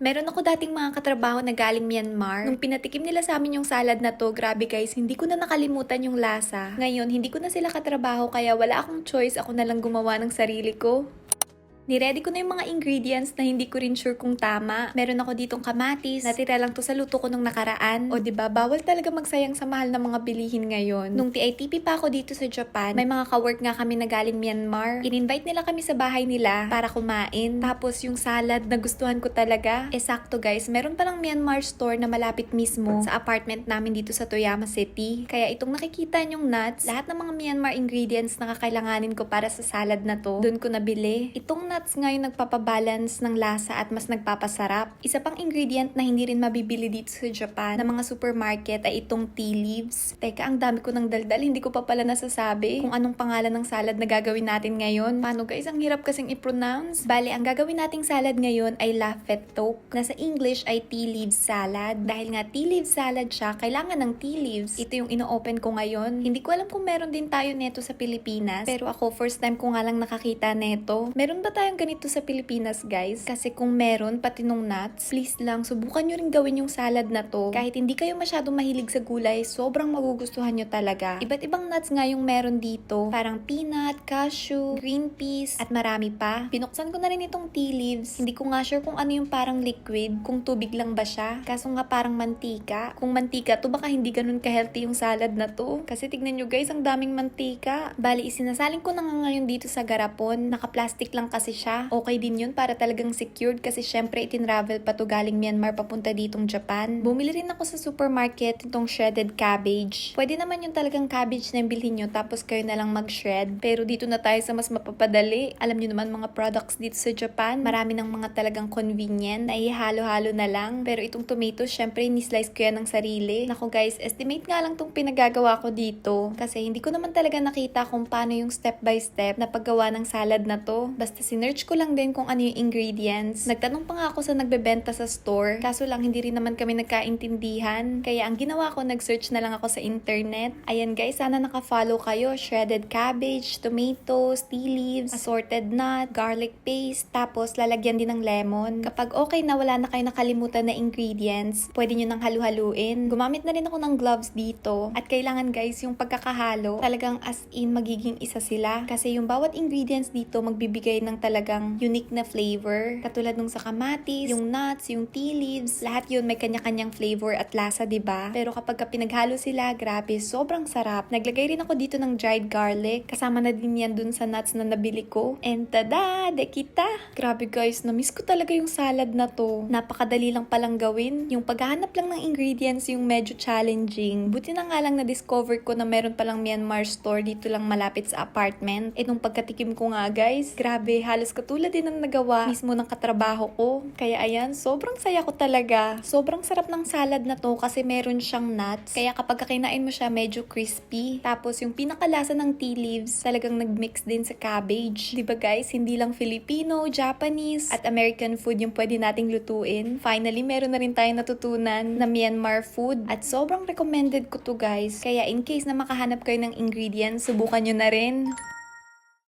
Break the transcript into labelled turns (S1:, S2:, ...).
S1: Meron ako dating mga katrabaho na galing Myanmar. Nung pinatikim nila sa amin yung salad na to, grabe guys, hindi ko na nakalimutan yung lasa. Ngayon, hindi ko na sila katrabaho kaya wala akong choice, ako na lang gumawa ng sarili ko. Niready ko na yung mga ingredients na hindi ko rin sure kung tama. Meron ako ditong kamatis, natira lang to sa luto ko nung nakaraan. O diba, bawal talaga magsayang sa mahal na mga bilihin ngayon. Nung TITP pa ako dito sa Japan, may mga kawork nga kami na galing Myanmar. In-invite nila kami sa bahay nila para kumain. Tapos yung salad na gustuhan ko talaga. Sakto guys, meron palang Myanmar store na malapit mismo sa apartment namin dito sa Toyama City. Kaya itong nakikita nyong nuts, lahat ng mga Myanmar ingredients na kakailanganin ko para sa salad na to, doon ko nabili. Itong nuts ngayon nagpapabalance ng lasa at mas nagpapasarap. Isa pang ingredient na hindi rin mabibili dito sa Japan na mga supermarket ay itong tea leaves. Teka, ang dami ko ng daldal, hindi ko pa pala nasasabi kung anong pangalan ng salad na gagawin natin ngayon. Paano guys, ang hirap kasing i-pronounce. Bale, ang gagawin nating salad ngayon ay la fette toque, na sa English ay tea leaves salad. Dahil nga tea leaves salad siya, kailangan ng tea leaves. Ito yung ino-open ko ngayon. Hindi ko alam kung meron din tayo neto sa Pilipinas, pero ako first time ko nga lang nakakita neto. Meron ba tayong ganito sa Pilipinas guys? Kasi kung meron, pati nung nuts, please lang, subukan nyo rin gawin yung salad na to. Kahit hindi kayo masyadong mahilig sa gulay, sobrang magugustuhan nyo talaga. Iba't ibang nuts nga yung meron dito. Parang peanut, cashew, green peas, at marami pa. Binuksan ko na rin itong tea leaves. Hindi ko nga sure kung ano yung parang liquid, kung tubig lang ba siya. Kaso nga parang mantika. Kung mantika to, baka hindi ganun ka-healthy yung salad na to. Kasi tignan nyo guys, ang daming mantika. Bali, isinasalin ko na nga ngayon dito sa garapon. Naka-plastic lang kasi siya. Okay din yun para talagang secured kasi syempre itinravel pa to galing Myanmar papunta ditong Japan. Bumili rin ako sa supermarket itong shredded cabbage. Pwede naman yung talagang cabbage na bilhin nyo tapos kayo na lang mag-shred. Pero dito na tayo sa mas mapapadali. Alam nyo naman mga products dito sa Japan, marami ng mga talagang convenient na ihalo-halo na lang. Pero itong tomato, syempre ni-slice ko yan ng sarili. Nako guys, estimate nga lang tong pinagagawa ko dito. Kasi hindi ko naman talaga nakita kung paano yung step by step na paggawa ng salad na to. Basta sinearch ko lang din kung ano yung ingredients. Nagtanong pa nga ako sa nagbebenta sa store. Kaso lang hindi rin naman kami nagkaintindihan. Kaya ang ginawa ko, nag-search na lang ako sa internet. Ayan guys, sana naka-follow kayo. Shredded cabbage, tomatoes, tea leaves, assorted nut, garlic paste, tapos lalagyan din ng lemon. Kapag okay na wala na kayo nakalimutan na ingredients, pwede nyo nang halu-haluin. Gumamit na rin ako ng gloves dito. At kailangan guys, yung pagkakahalo, talagang as in magiging isa sila. Kasi yung bawat ingredients dito magbibigay ng talagang unique na flavor. Katulad nung sa kamatis, yung nuts, yung tea leaves, lahat yun may kanya-kanyang flavor at lasa, diba? Pero kapag pinaghalo sila, grabe, sobrang sarap. Naglagay rin ako dito ng dried garlic. Kasama na din yan dun sa nuts na nabili ko. And tada! Dekita! Grabe guys, na-miss ko talaga yung salad na to. Napakadali lang palang gawin. Yung paghahanap lang ng ingredients yung medyo challenging. Buti na nga lang na-discover ko na meron palang Myanmar store dito lang malapit sa apartment. Nung pagkatikim ko nga guys, grabe, halos katulad din ng nagawa mismo ng katrabaho ko. Kaya ayan, sobrang saya ko talaga. Sobrang sarap ng salad na to kasi meron siyang nuts. Kaya kapag kinain mo siya, medyo crispy. Tapos yung pinakalasa ng tea leaves, talagang nagmix din sa cabbage. Diba guys, hindi lang Filipino, Japanese, at American food yung pwede nating lutuin. Finally, meron na rin tayong natutunan na Myanmar food. At sobrang recommended ko to guys. Kaya in case na makahanap kayo ng ingredients, subukan nyo na rin.